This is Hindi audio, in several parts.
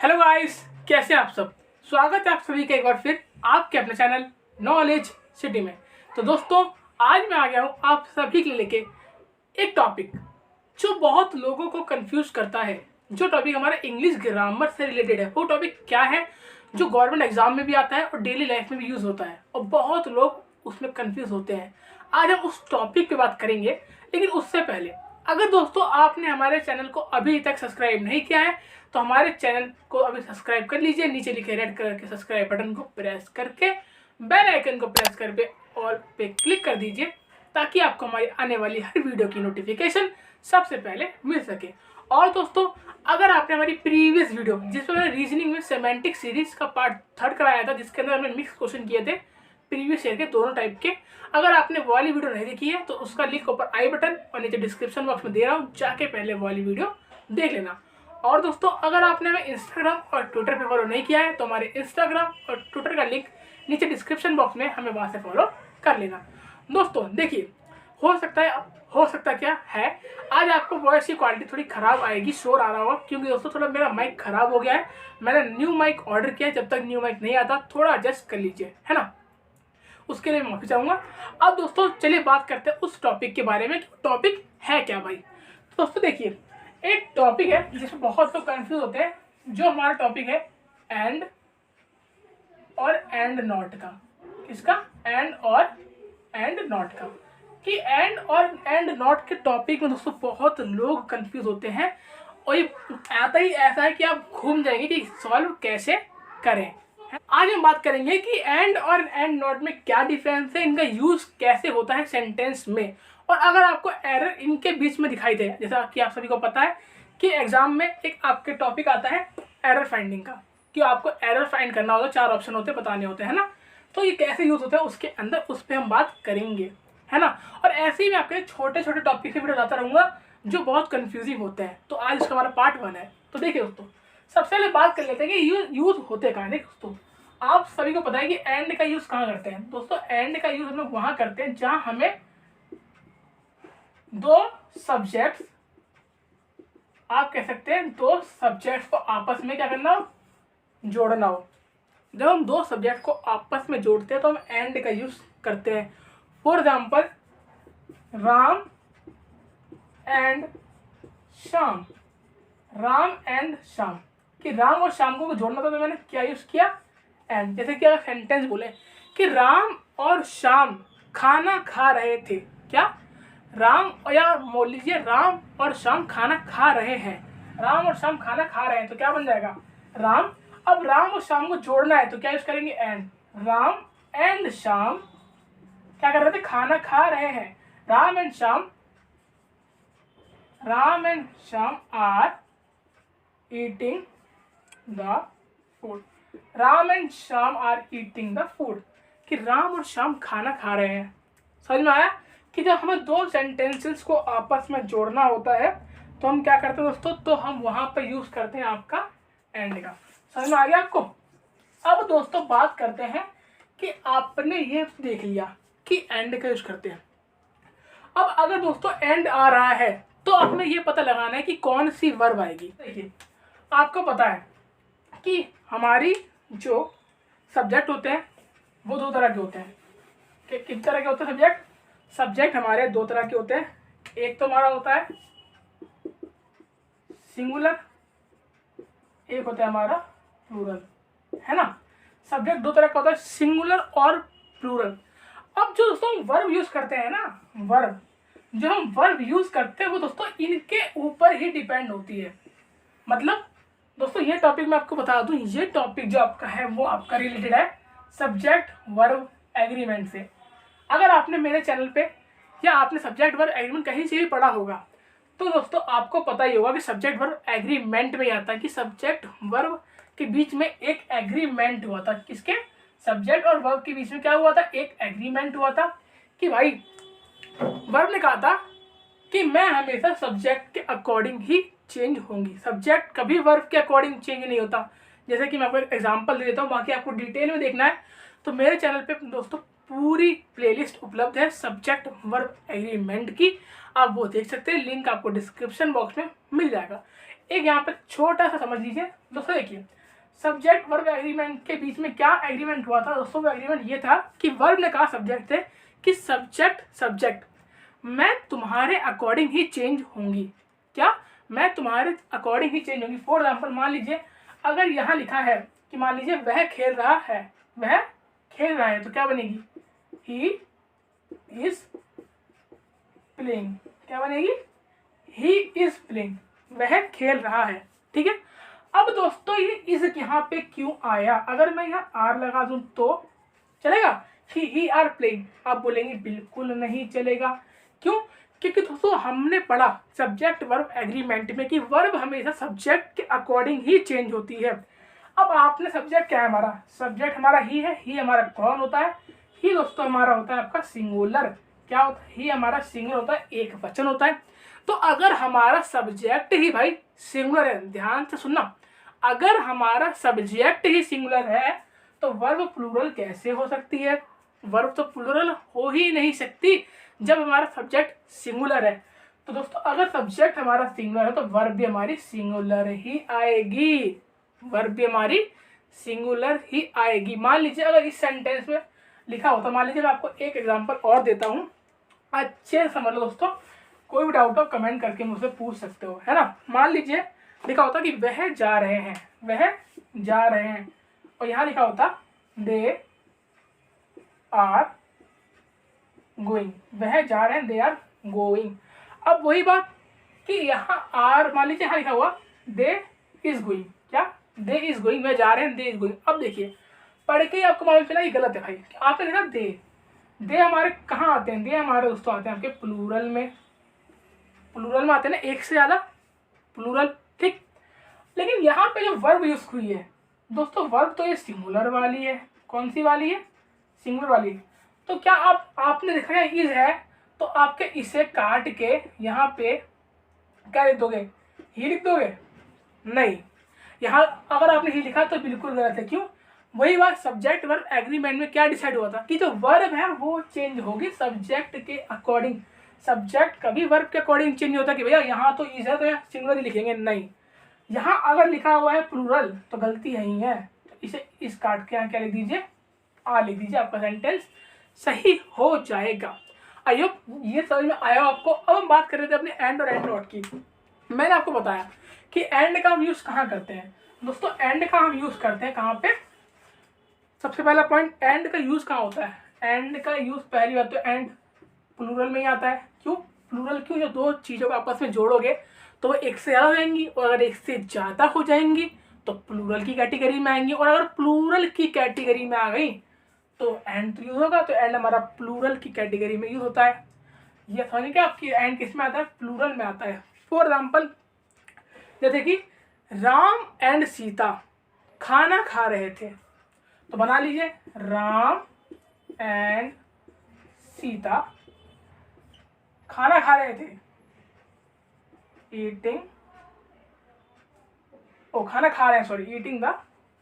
हेलो गाइस, कैसे हैं आप सब। स्वागत है आप सभी का एक बार फिर आपके अपने चैनल नॉलेज सिटी में। तो दोस्तों, आज मैं आ गया हूँ आप सभी के लिए लेके एक टॉपिक जो बहुत लोगों को कंफ्यूज करता है। जो टॉपिक हमारा इंग्लिश ग्रामर से रिलेटेड है। वो टॉपिक क्या है जो गवर्नमेंट एग्जाम में भी आता है और डेली लाइफ में भी यूज़ होता है और बहुत लोग उसमें कंफ्यूज होते हैं। आज हम उस टॉपिक पे बात करेंगे, लेकिन उससे पहले अगर दोस्तों आपने हमारे चैनल को अभी तक सब्सक्राइब नहीं किया है तो हमारे चैनल को अभी सब्सक्राइब कर लीजिए। नीचे लिखे रेड कलर के सब्सक्राइब बटन को प्रेस करके बेल आइकन को प्रेस करके ऑल पे क्लिक कर दीजिए ताकि आपको हमारी आने वाली हर वीडियो की नोटिफिकेशन सबसे पहले मिल सके। और दोस्तों, अगर आपने हमारी प्रीवियस वीडियो जिसमें मैंने रीजनिंग में सेमेंटिक सीरीज का पार्ट 3 कराया था, जिसके अंदर हमने मिक्स क्वेश्चन किए थे प्रीवियस ईयर के दोनों टाइप के, अगर आपने वो वाली वीडियो नहीं देखी है तो उसका लिंक ऊपर आई बटन और नीचे डिस्क्रिप्शन बॉक्स में दे रहा हूँ, जाके पहले वो वाली वीडियो देख लेना। और दोस्तों, अगर आपने हमें इंस्टाग्राम और ट्विटर पे फॉलो नहीं किया है तो हमारे इंस्टाग्राम और ट्विटर का लिंक नीचे डिस्क्रिप्शन बॉक्स में, हमें वहाँ से फॉलो कर लेना। दोस्तों देखिए, हो सकता क्या है आज आपको वॉइस की क्वालिटी थोड़ी ख़राब आएगी, शोर आ रहा होगा, क्योंकि दोस्तों थोड़ा मेरा माइक ख़राब हो गया है। मैंने न्यू माइक ऑर्डर किया है, जब तक न्यू माइक नहीं आता थोड़ा एडजस्ट कर लीजिए, है ना। उसके लिए मैं माफ़ी चाहूँगा। अब दोस्तों चलिए बात करते हैं उस टॉपिक के बारे में कि टॉपिक है क्या भाई। तो दोस्तों देखिए, एक टॉपिक है जिसमें बहुत लोग कंफ्यूज होते हैं। जो हमारा टॉपिक है एंड और एंड नॉट का। किसका? एंड और एंड नॉट का। कि एंड और एंड नॉट के टॉपिक में दोस्तों बहुत लोग कंफ्यूज होते हैं और ये आता ही ऐसा है कि आप घूम जाएंगे कि सॉल्व कैसे करें। आज हम बात करेंगे कि एंड और एंड नॉट में क्या डिफरेंस है, इनका यूज कैसे होता है सेंटेंस में, और अगर आपको एरर इनके बीच में दिखाई दे, जैसा कि आप सभी को पता है कि एग्जाम में एक आपके टॉपिक आता है एरर फाइंडिंग का, कि आपको एरर फाइंड करना होता है, 4 ऑप्शन होते हैं, बताने होते हैं ना। तो ये कैसे यूज होता है उसके अंदर, उस पर हम बात करेंगे, है ना। और ऐसे ही मैं आपके छोटे छोटे टॉपिक से वीडियो लाता रहूँगा जो बहुत कन्फ्यूजिंग होते हैं। तो आज इसका हमारा पार्ट 1 है। तो देखिए दोस्तों, सबसे पहले बात कर लेते हैं कि यूज होते कहाँ हैं। दोस्तों आप सभी को पता है कि एंड का यूज कहाँ करते हैं। दोस्तों एंड का यूज हम लोग वहां करते हैं जहां हमें दो सब्जेक्ट्स, आप कह सकते हैं दो सब्जेक्ट्स को आपस में क्या करना हो, जोड़ना हो। जब हम दो सब्जेक्ट को आपस में जोड़ते हैं तो हम एंड का यूज करते हैं। For example, Ram and Shyam. Ram and Shyam, कि राम और श्याम को जोड़ना था तो मैंने क्या यूज किया, एंड। जैसे कि अगर सेंटेंस बोले कि राम और श्याम खाना खा रहे थे, क्या राम, या बोल लीजिए राम और श्याम खाना खा रहे हैं। राम और श्याम खाना खा रहे हैं तो क्या बन जाएगा, राम। अब राम और श्याम को जोड़ना है तो क्या यूज करेंगे, एंड। राम एंड श्याम क्या कर रहे थे, खाना खा रहे हैं। Ram and Shyam are eating the food. Ram and Shyam are eating the food, कि राम और श्याम खाना खा रहे हैं। समझ में आया कि जब हमें दो सेंटेंसेस को आपस में जोड़ना होता है तो हम क्या करते हैं दोस्तों, तो हम वहां पर यूज करते हैं आपका एंड का। समझ में आ गया आपको। अब दोस्तों बात करते हैं कि आपने ये देख लिया कि एंड का यूज करते हैं। अब अगर दोस्तों एंड आ रहा है तो हमें ये पता लगाना है कि कौन सी वर्ब आएगी। देखिए, आपको पता है कि हमारी जो सब्जेक्ट होते हैं वो 2 तरह के होते हैं। कि किस तरह के होते हैं सब्जेक्ट हमारे 2 तरह के होते हैं। एक तो हमारा होता है सिंगुलर, एक होता है हमारा प्लूरल, है ना। सब्जेक्ट 2 तरह का होता है, सिंगुलर और प्लूरल। अब जो दोस्तों हम वर्ब यूज करते हैं ना, वर्ब जो हम वर्ब यूज करते हैं वो दोस्तों इनके ऊपर ही डिपेंड होती है। मतलब दोस्तों ये टॉपिक मैं आपको बता दूं, ये टॉपिक जो आपका है वो आपका रिलेटेड है सब्जेक्ट वर्ब एग्रीमेंट से। अगर आपने मेरे चैनल पे या आपने सब्जेक्ट वर्ब एग्रीमेंट कहीं से भी पढ़ा होगा तो दोस्तों आपको पता ही होगा कि सब्जेक्ट वर्ब एग्रीमेंट में आता है कि सब्जेक्ट वर्ब के बीच में एक एग्रीमेंट हुआ था। किसके? सब्जेक्ट और वर्ब के बीच में क्या हुआ था, एक एग्रीमेंट हुआ था कि भाई वर्ब ने कहा था कि मैं हमेशा सब्जेक्ट के अकॉर्डिंग ही चेंज होंगी। सब्जेक्ट कभी वर्ब के अकॉर्डिंग चेंज नहीं होता। जैसे कि मैं आपको एक एग्जांपल दे देता हूँ, बाकी आपको डिटेल में देखना है तो मेरे चैनल पे दोस्तों पूरी प्लेलिस्ट उपलब्ध है सब्जेक्ट वर्ब एग्रीमेंट की, आप वो देख सकते हैं। लिंक आपको डिस्क्रिप्शन बॉक्स में मिल जाएगा। एक यहाँ पे छोटा सा समझ लीजिए दोस्तों। देखिए सब्जेक्ट वर्ब एग्रीमेंट के बीच में क्या एग्रीमेंट हुआ था दोस्तों? वो एग्रीमेंट ये था कि वर्ब ने कहा सब्जेक्ट से कि सब्जेक्ट मैं तुम्हारे अकॉर्डिंग ही चेंज होंगी। क्या? मैं तुम्हारे अकॉर्डिंग ही चेंज होंगी। फॉर एग्जाम्पल मान लीजिए अगर यहाँ लिखा है कि मान लीजिए वह खेल रहा है तो क्या बनेगी? He is playing. क्या बनेगी? ही इज प्लेइंग, वह खेल रहा है। ठीक है। अब दोस्तों ये इज यहाँ पे क्यों आया? अगर मैं यहाँ आर लगा दूं तो चलेगा? ही आर प्लेइंग, आप बोलेंगे बिल्कुल नहीं चलेगा। क्यों? क्योंकि दोस्तों हमने पढ़ा सब्जेक्ट वर्ब एग्रीमेंट में कि वर्ब हमेशा सब्जेक्ट के अकॉर्डिंग ही चेंज होती है। अब आपने सब्जेक्ट क्या है हमारा? सब्जेक्ट हमारा ही है। ही हमारा कौन होता है? ही दोस्तों हमारा होता है आपका सिंगुलर। क्या होता है? ही हमारा सिंगुलर होता है, एक वचन होता है। तो अगर हमारा सब्जेक्ट ही भाई सिंगुलर है, ध्यान से सुनना, अगर हमारा सब्जेक्ट ही सिंगुलर है तो वर्ब प्लूरल कैसे हो सकती है? वर्ब तो प्लूरल हो ही नहीं सकती जब हमारा सब्जेक्ट सिंगुलर है। तो दोस्तों अगर सब्जेक्ट हमारा सिंगुलर है तो वर्ब भी हमारी सिंगुलर ही आएगी। वर्ब भी हमारी सिंगुलर ही आएगी। मान लीजिए अगर इस सेंटेंस में लिखा होता, मान लीजिए मैं आपको एक एग्जांपल और देता हूँ, अच्छे से समझ लो दोस्तों। कोई भी डाउट हो कमेंट करके मुझसे पूछ सकते हो, है ना। मान लीजिए लिखा होता कि वह जा रहे हैं, और यहाँ लिखा होता दे आर गोइंग। वह जा रहे हैं, दे आर गोइंग। अब वही बात कि यहाँ आर, मान लीजिए यहाँ लिखा हुआ दे इज गोइंग। क्या? दे इज गोइंग, वह जा रहे हैं, दे इज गोइंग। अब देखिए पढ़ के आपको मालूम चला ये गलत है भाई। आपने लिखा दे हमारे कहाँ आते हैं? दे हमारे दोस्तों आते हैं आपके प्लूरल में आते हैं ना, एक से ज़्यादा प्लूरल। ठीक। लेकिन यहाँ पे जो वर्ब यूज हुई है दोस्तों, वर्ब तो ये सिंगुलर वाली है। कौन सी वाली है? सिंगुलर वाली। तो क्या आपने देखा है इज है तो आपके इसे काट के यहाँ पे क्या लिख दोगे? ही लिख दोगे? नहीं, यहाँ अगर आपने ही लिखा तो बिल्कुल गलत है। क्यों? वही बात सब्जेक्ट वर्ब एग्रीमेंट में क्या डिसाइड हुआ था कि जो वर्ब है वो चेंज होगी सब्जेक्ट के अकॉर्डिंग। सब्जेक्ट कभी वर्ब के अकॉर्डिंग चेंज होता है कि भैया यहाँ तो इज है तो यहाँ सिंगुलर ही लिखेंगे। नहीं, यहाँ अगर लिखा हुआ है प्लूरल तो गलती यही है। तो इसे इस काट के यहाँ क्या लिख दीजिए? आ लिख दीजिए, आपका सेंटेंस सही हो जाएगा। आई होप ये समझ में आया आपको। अब हम बात कर रहे थे अपने एंड और एंड नॉट की। मैंने आपको बताया कि एंड का हम यूज़ कहाँ करते हैं दोस्तों? एंड का हम यूज़ करते हैं कहाँ पे? सबसे पहला पॉइंट, एंड का यूज़ कहाँ होता है? एंड का यूज़ पहली बात तो एंड प्लूरल में ही आता है। क्यों प्लूरल? क्यों? जो दो चीज़ों को आपस में जोड़ोगे तो वो एक से ज़्यादा हो जाएंगी, और अगर एक से ज़्यादा हो जाएंगी तो प्लूरल की कैटेगरी में आएंगी, और अगर प्लूरल की कैटेगरी में आ गई तो एंड तो यूज़ होगा। तो एंड हमारा प्लूरल की कैटेगरी में यूज़ होता है। ये समझिए कि आपकी एंड किस में आता है? प्लूरल में आता है। फॉर एग्जाम्पल जैसे कि राम एंड सीता खाना खा रहे थे, तो बना लीजिए राम एंड सीता खाना खा रहे थे। ईटिंग खाना खा रहे हैं, सॉरी, ईटिंग द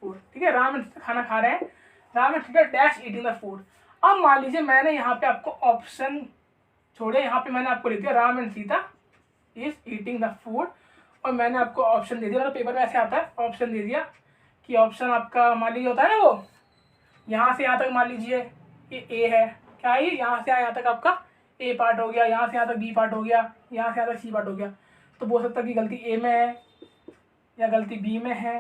फूड। ठीक है, राम एंड सीता खाना खा रहे हैं, Ram and Sita dash eating the food. अब मान लीजिए मैंने यहाँ पे आपको ऑप्शन छोड़े, यहाँ पे मैंने आपको लिख दिया Ram and Sita is eating the food, और मैंने आपको ऑप्शन दे दिया। तो पेपर में ऐसे आता है, ऑप्शन दे दिया कि ऑप्शन आपका मान लीजिए होता है ना वो यहाँ से यहाँ तक, मान लीजिए ये ए है, क्या है ये? यहाँ से यहाँ तक आपका ए पार्ट हो गया, यहाँ से यहाँ तक बी पार्ट हो गया, यहाँ से यहाँ तक सी पार्ट हो गया। तो बोल सकता है कि गलती ए में है, या गलती बी में है,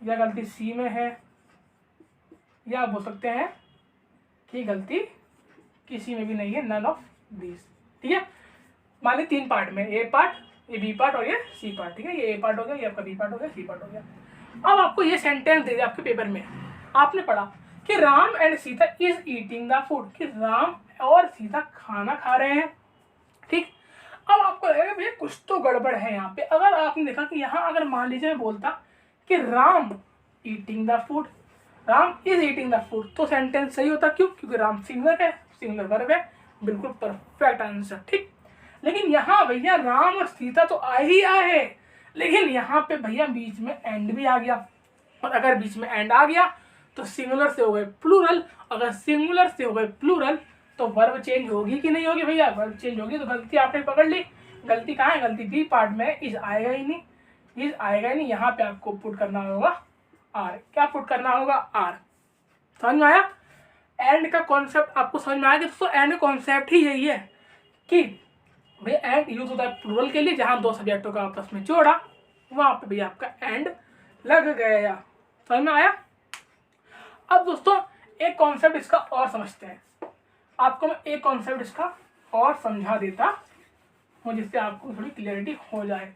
या गलती सी में है, या बोल सकते हैं कि गलती किसी में भी नहीं है, नन ऑफ दिस। ठीक है, मान ली तीन पार्ट में, ए पार्ट, ये बी पार्ट और ये सी पार्ट। ठीक है, ये ए पार्ट हो गया, ये आपका बी पार्ट हो गया, सी पार्ट हो गया। अब आपको ये सेंटेंस दे दिया आपके पेपर में, आपने पढ़ा कि Ram and Sita is eating the food, कि राम और सीता खाना खा रहे हैं। ठीक, अब आपको लगेगा भैया कुछ तो गड़बड़ है यहाँ पे। अगर आपने देखा कि यहाँ अगर मान लीजिए मैं बोलता कि Ram eating the food, Ram is eating the food, तो सेंटेंस सही होता। क्यों? क्योंकि राम सिंगुलर है, सिंगुलर वर्ब है, बिल्कुल परफेक्ट आंसर। ठीक, लेकिन यहाँ भैया राम और सीता तो आ ही आए, लेकिन यहाँ पे भैया बीच में एंड भी आ गया, और अगर बीच में एंड आ गया तो सिंगुलर से हो गए प्लूरल। अगर सिंगुलर से हो गए प्लूरल तो वर्ब चेंज होगी कि नहीं होगी भैया? वर्ब चेंज होगी। तो गलती आपने पकड़ ली। गलती कहाँ है? गलती बी पार्ट में, इज आएगा ही नहीं। इज आएगा नहीं, यहाँ पे आपको पुट करना होगा आर। क्या पुट करना होगा? आर। समझ में आया? एंड का कॉन्सेप्ट आपको समझ में आया कि दोस्तों एंड का कॉन्सेप्ट ही यही है कि भैया एंड यूज होता है प्लूरल के लिए, जहाँ दो सब्जेक्टों का आपस में जोड़ा वहाँ पे भैया आपका एंड लग गया। समझ में आया? अब दोस्तों एक कॉन्सेप्ट इसका और समझते हैं। आपको मैं एक कॉन्सेप्ट इसका और समझा देता हूँ जिससे आपको थोड़ी क्लियरिटी हो जाए,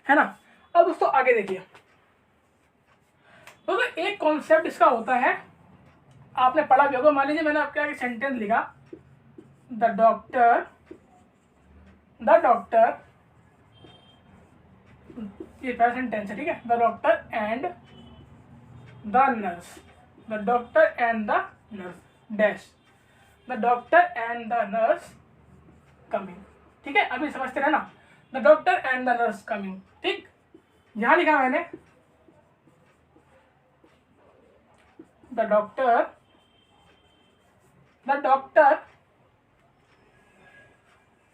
है ना। अब दोस्तों आगे देखिए दोस्तों, एक कॉन्सेप्ट इसका होता है, आपने पढ़ा भी होगा। मान लीजिए मैंने आपके आगे सेंटेंस लिखा, द डॉक्टर, ये पहला सेंटेंस है, ठीक है। The doctor and the nurse, the doctor and the nurse dash, the doctor and the nurse coming, ठीक है। अभी समझते रहे ना, the doctor and the nurse coming, ठीक। यहां लिखा मैंने the doctor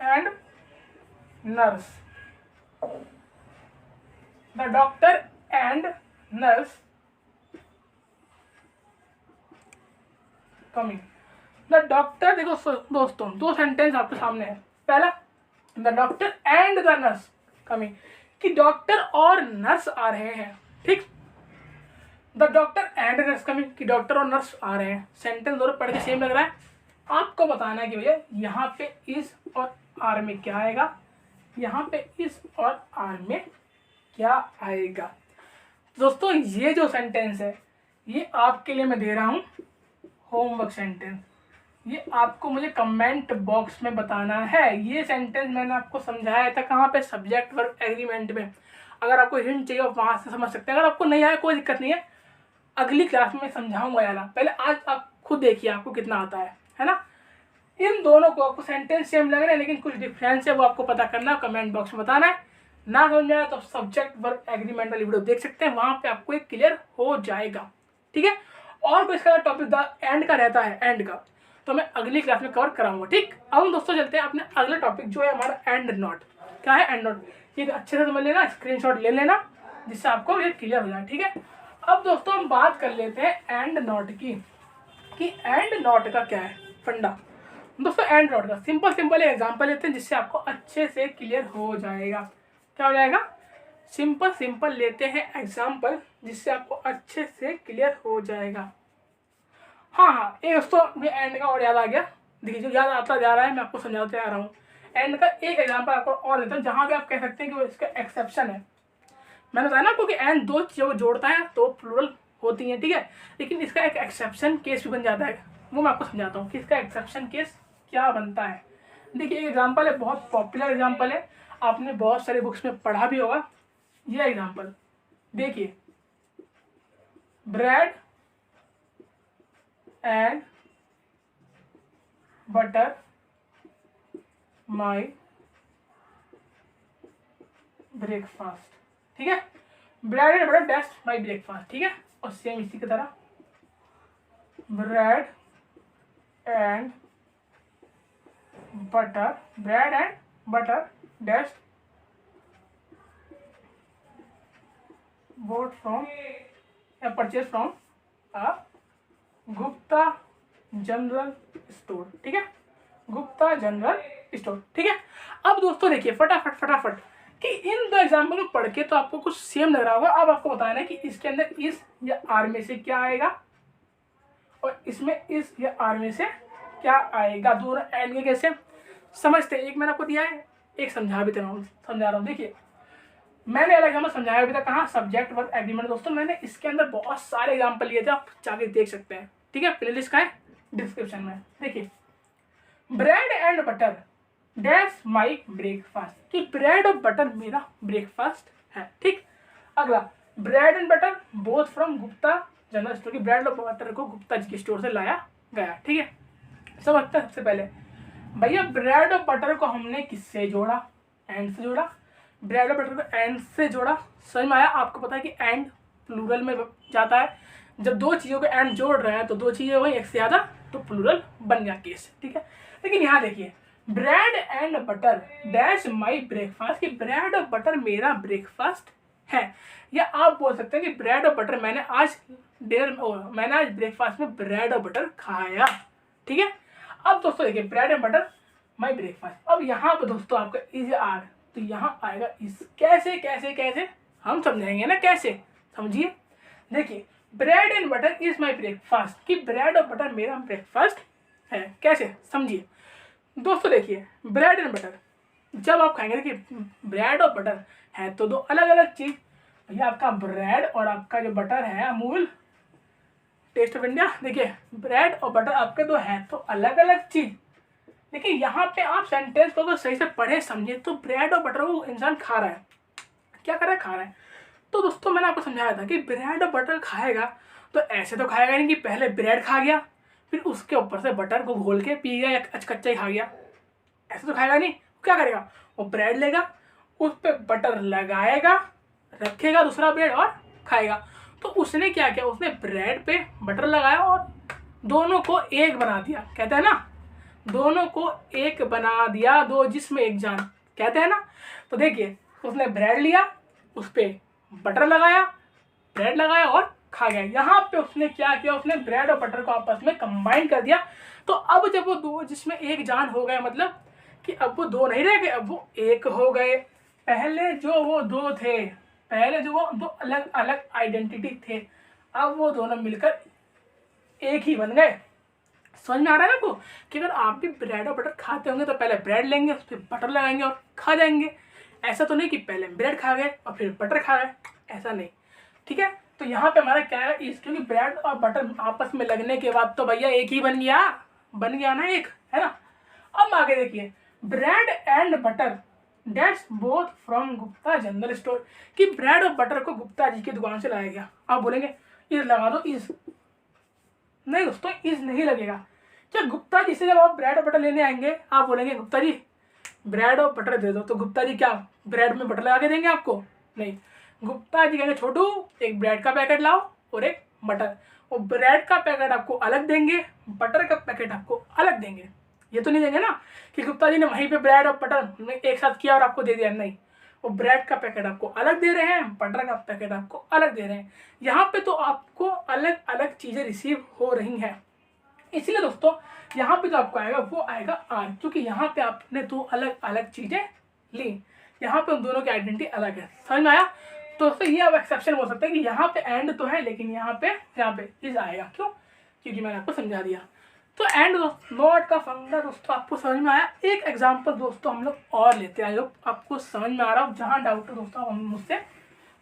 and nurse, the doctor and nurse coming. The doctor, देखो दोस्तों दो सेंटेंस आपके सामने है। पहला, the doctor and the nurse coming, कि डॉक्टर और नर्स आ रहे हैं, ठीक। The doctor and nurse coming, कि डॉक्टर और नर्स आ रहे हैं। सेंटेंस दोनों पढ़ के सेम लग रहा है। आपको बताना है कि भैया यहाँ पे इस और आर में क्या आएगा, यहाँ पे इस और आर में क्या आएगा। दोस्तों ये जो सेंटेंस है ये आपके लिए मैं दे रहा हूँ होमवर्क सेंटेंस। ये आपको मुझे कमेंट बॉक्स में बताना है। ये सेंटेंस मैंने आपको समझाया था कहाँ पे, सब्जेक्ट वर्ब एग्रीमेंट में। अगर आपको हिंट चाहिए वहाँ से समझ सकते हैं। अगर आपको नहीं आया कोई दिक्कत नहीं है, अगली क्लास में समझाऊंगा यार। पहले आज आप खुद देखिए आपको कितना आता है ना। इन दोनों को आपको सेंटेंस सेम लग रहे हैं लेकिन कुछ डिफरेंस है, वो आपको पता करना है, कमेंट बॉक्स में बताना है। ना समझ में आया तो सब्जेक्ट वर्ब एग्रीमेंट वाली वीडियो देख सकते हैं, वहाँ पे आपको एक क्लियर हो जाएगा, ठीक है। और कोई इसका टॉपिक द एंड का रहता है, एंड का, तो मैं अगली क्लास में कवर कराऊंगा, ठीक। अब हम दोस्तों चलते हैं अपने अगले टॉपिक जो है हमारा एंड नॉट। क्या है एंड नॉट, ये अच्छे से समझ लेना, स्क्रीनशॉट ले लेना जिससे आपको ये क्लियर हो जाए, ठीक है। अब दोस्तों हम बात कर लेते हैं एंड नॉट की, कि एंड नॉट का क्या है फंडा। दोस्तों एंड नॉट का सिंपल एग्जांपल लेते हैं जिससे आपको अच्छे से क्लियर हो जाएगा। क्या हो जाएगा? सिंपल लेते हैं एग्जांपल जिससे आपको अच्छे से क्लियर हो जाएगा। हाँ, एक दोस्तों एंड का और याद आ गया। देखिए जो याद आता जा रहा है मैं आपको समझाते आ रहा हूँ। एंड का एक एग्जांपल आपको और देता हूँ जहाँ पे आप कह सकते हैं कि वो इसका एक्सेप्शन है। मैंने बताया ना आपको कि एंड दो चीज़ों को जोड़ता है तो प्लूरल होती है, ठीक है। लेकिन इसका एक एक्सेप्शन केस भी बन जाता है, वो मैं आपको समझाता हूँ कि इसका एक्सेप्शन केस क्या बनता है। देखिए एक एग्जांपल है, बहुत पॉपुलर एग्जांपल है, आपने बहुत सारे बुक्स में पढ़ा भी होगा। ये एग्जांपल देखिए, bread and butter my breakfast, ठीक है। Bread and butter dash my breakfast, ठीक है। और सेम इसी की तरह bread and butter dash bought from या purchase from a Gupta general store, ठीक है। गुप्ता जनरल स्टोर, ठीक है। अब दोस्तों देखिए फटाफट कि इन दो एग्जाम्पल को पढ़ के तो आपको कुछ सेम लग रहा होगा। अब आपको बताना है कि इसके अंदर इस या आर में से क्या आएगा और इसमें इस या आर में से क्या आएगा। दोनों एंड के कैसे समझते हैं, एक मैंने आपको दिया है, एक समझा रहा हूँ। देखिए मैंने अलग एग्जाम्पल समझाया अभी तक कहाँ, सब्जेक्ट वर्ब एग्रीमेंट। दोस्तों मैंने इसके अंदर बहुत सारे एग्जाम्पल लिए थे, आप जाके देख सकते हैं, ठीक है। प्लेलिस्ट का है डिस्क्रिप्शन में। देखिए bread and butter dash my breakfast, कि ब्रेड और बटर मेरा ब्रेकफास्ट है, ठीक। अगला bread and butter both from Gupta general store, की ब्रेड और बटर को गुप्ता जी के स्टोर से लाया गया, ठीक है। समझते हैं सबसे पहले भैया ब्रेड और बटर को हमने किससे जोड़ा, एंड से जोड़ा। ब्रेड और बटर को एंड से जोड़ा, समझ में आया। आपको पता है कि एंड प्लूरल में जाता है, जब दो चीज़ों को एंड जोड़ रहे हैं तो दो चीज़ें हुई एक से ज़्यादा तो प्लूरल बन गया केस, ठीक है। लेकिन यहाँ देखिए bread and butter dash my breakfast, कि ब्रेड और बटर मेरा ब्रेकफास्ट है, या आप बोल सकते हैं कि ब्रेड और बटर मैंने आज ब्रेकफास्ट में ब्रेड और बटर खाया। ठीक है, अब दोस्तों देखिए bread and butter my breakfast. अब यहाँ पर दोस्तों आपका इज आर, तो यहाँ आएगा इस। कैसे कैसे कैसे हम समझाएंगे ना, कैसे समझिए। देखिए bread and butter is my breakfast, कि ब्रेड और बटर मेरा ब्रेकफास्ट है। कैसे समझिए दोस्तों। देखिए ब्रेड एंड बटर जब आप खाएंगे, देखिए ब्रेड और बटर है तो दो अलग अलग चीज। भैया आपका ब्रेड और आपका जो बटर है अमूल टेस्ट ऑफ इंडिया, देखिए ब्रेड और बटर आपके दो हैं तो अलग अलग चीज। देखिए यहाँ पे आप सेंटेंस को अगर सही से पढ़े समझे तो ब्रेड और बटर वो इंसान खा रहा है। क्या कर रहा है, खा रहा है। तो दोस्तों मैंने आपको समझाया था कि ब्रेड और बटर खाएगा तो ऐसे तो खाएगा नहीं कि पहले ब्रेड खा गया फिर उसके ऊपर से बटर को घोल के पी गया या कच्चा ही खा गया, ऐसे तो खाएगा नहीं। क्या करेगा, वो ब्रेड लेगा, उस पर बटर लगाएगा, रखेगा दूसरा ब्रेड और खाएगा। तो उसने क्या किया, उसने ब्रेड पे बटर लगाया और दोनों को एक बना दिया। कहते हैं ना, दोनों को एक बना दिया, दो जिस्म एक जान, कहते हैं ना। तो देखिए उसने ब्रेड लिया, उस पर बटर लगाया, ब्रेड लगाया और खा गया। यहाँ पे उसने क्या किया, उसने ब्रेड और बटर को आपस में कंबाइन कर दिया। तो अब जब वो दो जिसमें एक जान हो गए, मतलब कि अब वो दो नहीं रह गए, अब वो एक हो गए। पहले जो वो दो थे, पहले जो वो दो अलग अलग आइडेंटिटी थे, अब वो दोनों मिलकर एक ही बन गए। समझ में आ रहा है आपको कि अगर आप भी ब्रेड और बटर खाते होंगे तो पहले ब्रेड लेंगे, उस पर बटर लगाएंगे और खा जाएंगे। ऐसा तो नहीं कि पहले ब्रेड खा गए और फिर बटर खा गए, ऐसा नहीं। ठीक है, तो यहाँ पे हमारा क्या है, क्योंकि ब्रेड और बटर आपस में लगने के बाद तो भैया एक ही बन गया ना, एक है ना। अब आगे देखिए bread and butter that's both from Gupta general store, कि ब्रेड और बटर को गुप्ता जी की दुकान से लाया गया। आप बोलेंगे इज लगा दो, इज नहीं दोस्तों, इज नहीं लगेगा। क्या गुप्ता जी से जब आप ब्रेड और बटर लेने आएंगे आप बोलेंगे गुप्ता जी ब्रेड और बटर दे दो, तो गुप्ता जी क्या ब्रेड में बटर लगा के देंगे आपको? नहीं, गुप्ता जी कहेंगे छोटू एक ब्रेड का पैकेट लाओ और एक बटर। वो ब्रेड का पैकेट आपको अलग देंगे, बटर का पैकेट आपको अलग देंगे। ये तो नहीं देंगे ना कि गुप्ता जी ने वहीं पे ब्रेड और बटर एक साथ किया और आपको दे दिया, नहीं। वो ब्रेड का पैकेट आपको अलग दे रहे हैं, बटर का पैकेट आपको अलग दे रहे हैं। यहाँ पे तो आपको अलग अलग चीज़ें रिसीव हो रही हैं। इसलिए दोस्तों यहाँ पे जो आपको आएगा वो आएगा आर, क्योंकि यहाँ पे आपने दो अलग अलग चीज़ें ली। यहाँ पे उन दोनों की आइडेंटिटी अलग है। समझ में आया? तो दोस्तों ये आप एक्सेप्शन बोल सकते हैं कि यहाँ पे एंड तो है लेकिन यहाँ पे इज आएगा। क्यों? क्योंकि मैंने आपको समझा दिया। तो एंड नॉट का फंडा दोस्तों आपको समझ में आया। एक एग्जांपल दोस्तों हम लोग और लेते हैं, आई होप आपको समझ में आ रहा हो। जहाँ डाउट हो दोस्तों हम मुझसे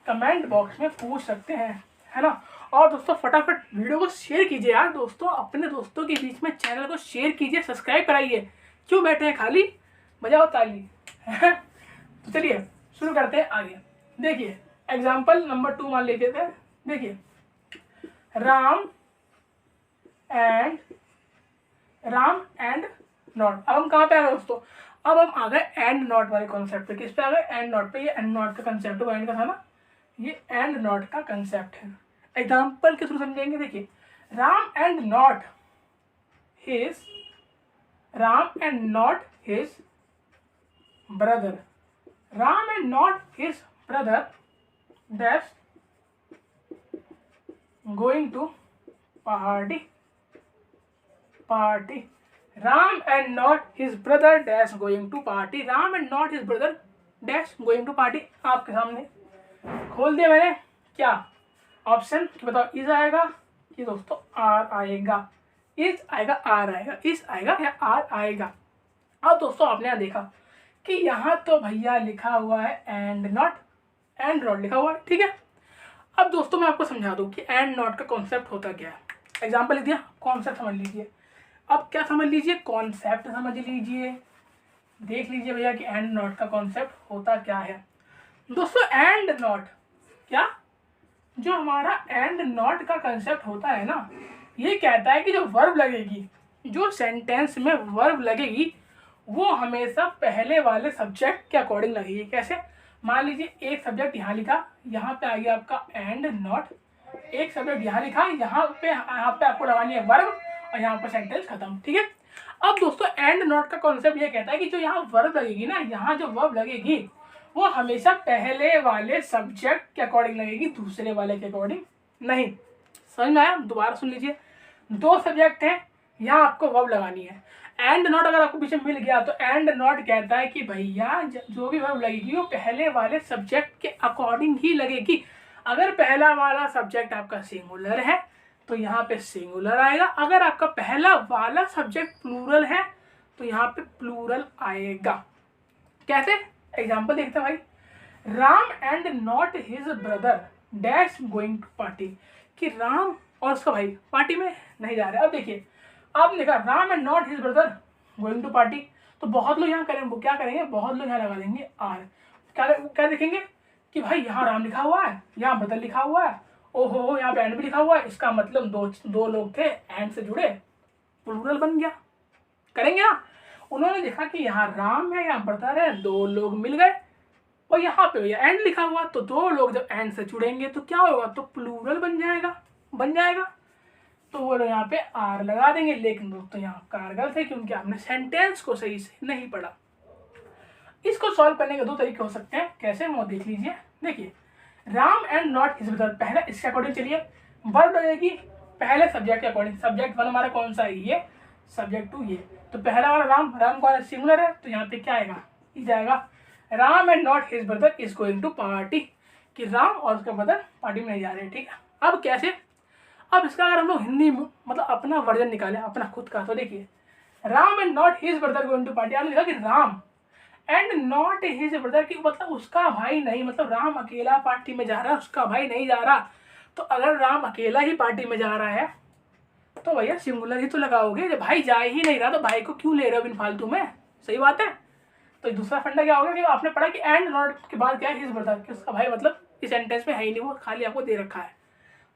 कमेंट बॉक्स में पूछ सकते हैं, है ना। और दोस्तों फटाफट वीडियो को शेयर कीजिए यार दोस्तों, अपने दोस्तों के बीच में चैनल को शेयर कीजिए, सब्सक्राइब कराइए। क्यों बैठे हैं खाली, बजाओ ताली। तो चलिए शुरू करते हैं आगे। देखिए एग्जाम्पल नंबर 2 मान लेते थे। देखिए राम एंड नॉट। अब हम कहाँ पे आ गए दोस्तों? अब हम आ गए एंड नॉट वाले कॉन्सेप्ट पे। किस पे आ गए? एंड नॉट पे। ये एंड नॉट का कंसेप्ट एंड का था ना, ये एंड नॉट का कंसेप्ट है। एग्जाम्पल के थ्रू समझेंगे। देखिए Ram and not his brother, Ram and not his brother that's going to party. Ram and not his brother dash going to party. Ram and not his brother dash going to party आपके सामने खोल दिया मैंने। क्या ऑप्शन कि बताओ, इज आएगा कि दोस्तों आर आएगा? इज आएगा, आर आएगा, इज आएगा या आर आएगा? अब दोस्तों आपने यहाँ देखा कि यहाँ तो भैया लिखा हुआ है एंड नॉट लिखा हुआ है। ठीक है, अब दोस्तों मैं आपको समझा दूँ कि एंड नॉट का कॉन्सेप्ट होता क्या है। एग्जाम्पल लिख दिया, कॉन्सेप्ट समझ लीजिए। अब क्या समझ लीजिए? कॉन्सेप्ट समझ लीजिए। देख लीजिए भैया कि एंड नॉट का कॉन्सेप्ट होता क्या है। दोस्तों एंड नॉट क्या, जो हमारा एंड नॉट का कंसेप्ट होता है ना, ये कहता है कि जो वर्ब लगेगी, जो सेंटेंस में वर्ब लगेगी वो हमेशा पहले वाले सब्जेक्ट के अकॉर्डिंग लगेगी। कैसे? मान लीजिए एक सब्जेक्ट यहाँ लिखा, यहाँ पे आ गया आपका एंड नॉट। एक सब्जेक्ट यहाँ लिखा, यहाँ पे आपको लगानी है वर्ब और यहाँ पर सेंटेंस खत्म। ठीक है, अब दोस्तों एंड नॉट का कॉन्सेप्ट ये कहता है कि जो यहाँ वर्ब लगेगी ना, यहाँ जो वर्ब लगेगी वो हमेशा पहले वाले सब्जेक्ट के अकॉर्डिंग लगेगी, दूसरे वाले के अकॉर्डिंग नहीं। समझ में आया? दोबारा सुन लीजिए, दो सब्जेक्ट हैं, यहाँ आपको वर्ब लगानी है। एंड नॉट अगर आपको पीछे मिल गया तो एंड नॉट कहता है कि भैया जो भी वर्ब लगेगी वो पहले वाले सब्जेक्ट के अकॉर्डिंग ही लगेगी। अगर पहला वाला सब्जेक्ट आपका सिंगुलर है तो यहाँ पे सिंगुलर आएगा, अगर आपका पहला वाला सब्जेक्ट प्लूरल है तो यहाँ पे प्लूरल आएगा। कैसे? एग्जाम्पल देखते हैं भाई। Ram and not his brother dash going to party, कि राम और उसका भाई पार्टी में नहीं जा रहे। अब देखिए, आपने देखा Ram and not his brother going to party, तो बहुत लोग यहाँ करेंगे, वो क्या करेंगे, बहुत लोग यहाँ लगा देंगे आर। क्या देखेंगे कि भाई यहाँ राम लिखा हुआ है, यहाँ ब्रदर लिखा हुआ है, ओहो यहाँ पे एंड भी लिखा हुआ है, इसका मतलब दो लोग थे एंड से जुड़े, प्लूरल बन गया। करेंगे ना? उन्होंने देखा कि यहाँ राम है, यहाँ ब्रदर है, दो लोग मिल गए, और यहाँ पे भैया एंड लिखा हुआ, तो दो लोग जब एंड से जुड़ेंगे तो क्या होगा, तो प्लूरल बन जाएगा। तो वो लोग यहाँ पे आर लगा देंगे। लेकिन दोस्तों यहाँ कारगर थे क्योंकि आपने सेंटेंस को सही से नहीं पढ़ा। इसको सॉल्व करने के दो तरीके हो सकते हैं, कैसे वो देख लीजिए। देखिए, Ram and not his brother, पहले इसके अकॉर्डिंग चलिए, वर्ब लगेगी पहले सब्जेक्ट के अकॉर्डिंग। सब्जेक्ट वन हमारा कौन सा है, ये, सब्जेक्ट टू ये, तो पहला वाला राम कौन सिंगुलर है, तो यहाँ पे क्या आएगा, ई जाएगा। Ram and not his brother is going to party, कि राम और उसका ब्रदर पार्टी में नहीं जा रहे हैं। ठीक है, अब कैसे, अब इसका अगर हम लोग हिंदी में मतलब अपना वर्जन निकालें, अपना खुद का, तो देखिए Ram and not his brother going to party, आपने लिखा कि Ram and not his brother, की मतलब उसका भाई नहीं, मतलब राम अकेला पार्टी में जा रहा है, उसका भाई नहीं जा रहा। तो अगर राम अकेला ही पार्टी में जा रहा है तो भैया सिंगुलर ही तो लगाओगे, जब भाई जा ही नहीं रहा तो भाई को क्यों ले रहे हो बिन फालतू में, सही बात है। तो दूसरा फंडा क्या होगा कि आपने पढ़ा कि एंड नॉट के बाद क्या है, हिज ब्रदर, कि उसका भाई मतलब इस सेंटेंस में है ही नहीं, वो खाली आपको दे रखा है,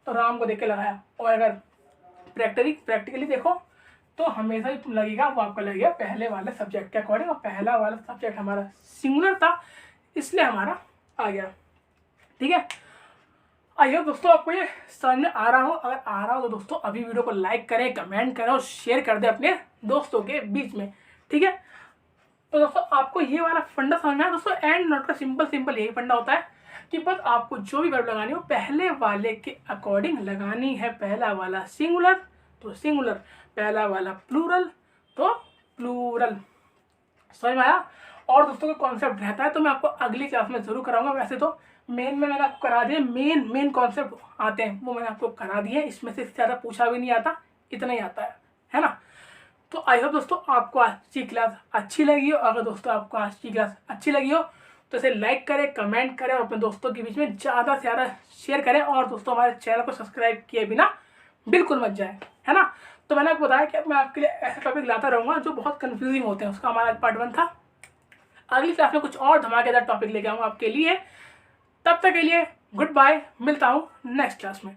तो राम को देख के लगाया। और अगर प्रैक्टिकली देखो तो हमेशा ही लगेगा, वो आपका लगेगा पहले वाले सब्जेक्ट के अकॉर्डिंग, और पहला वाला सब्जेक्ट हमारा सिंगुलर था इसलिए हमारा आ गया। ठीक है, आई होप दोस्तों आपको ये समझ में आ रहा हो। अगर आ रहा हो तो दोस्तों अभी वीडियो को लाइक करें, कमेंट करें और शेयर कर दें अपने दोस्तों के बीच में। ठीक है, तो दोस्तों आपको ये वाला फंडा समझना है दोस्तों। एंड नॉट का सिंपल यही फंडा होता है कि बस आपको जो भी वर्ब लगानी हो पहले वाले के अकॉर्डिंग लगानी है। पहला वाला सिंगुलर तो सिंगुलर, पहला वाला प्लूरल तो प्लूरल। समझ में आया? और दोस्तों का कॉन्सेप्ट रहता है तो मैं आपको अगली क्लास में जरूर कराऊंगा। वैसे तो मेन में मैंने आपको करा दिए, मेन कॉन्सेप्ट आते हैं वो मैंने आपको करा दिए, इसमें से ज़्यादा पूछा भी नहीं आता, इतना ही आता है ना। तो आई होप दोस्तों आपको आज की क्लास अच्छी लगी हो। अगर दोस्तों आपको आज की क्लास अच्छी लगी हो तो इसे लाइक करें, कमेंट करें और अपने दोस्तों के बीच में ज़्यादा से ज़्यादा शेयर करें। और दोस्तों हमारे चैनल को सब्सक्राइब किए बिना बिल्कुल मत जाए, है ना। तो मैंने आपको बताया कि मैं आपके लिए ऐसे टॉपिक लाता रहूँगा जो बहुत कन्फ्यूजिंग होते हैं। उसका हमारा पार्ट 1 था। अगली क्लास में कुछ और धमाकेदार टॉपिक लेके आऊँगा आपके लिए। तब तक के लिए गुड बाय, मिलता हूँ नेक्स्ट क्लास में।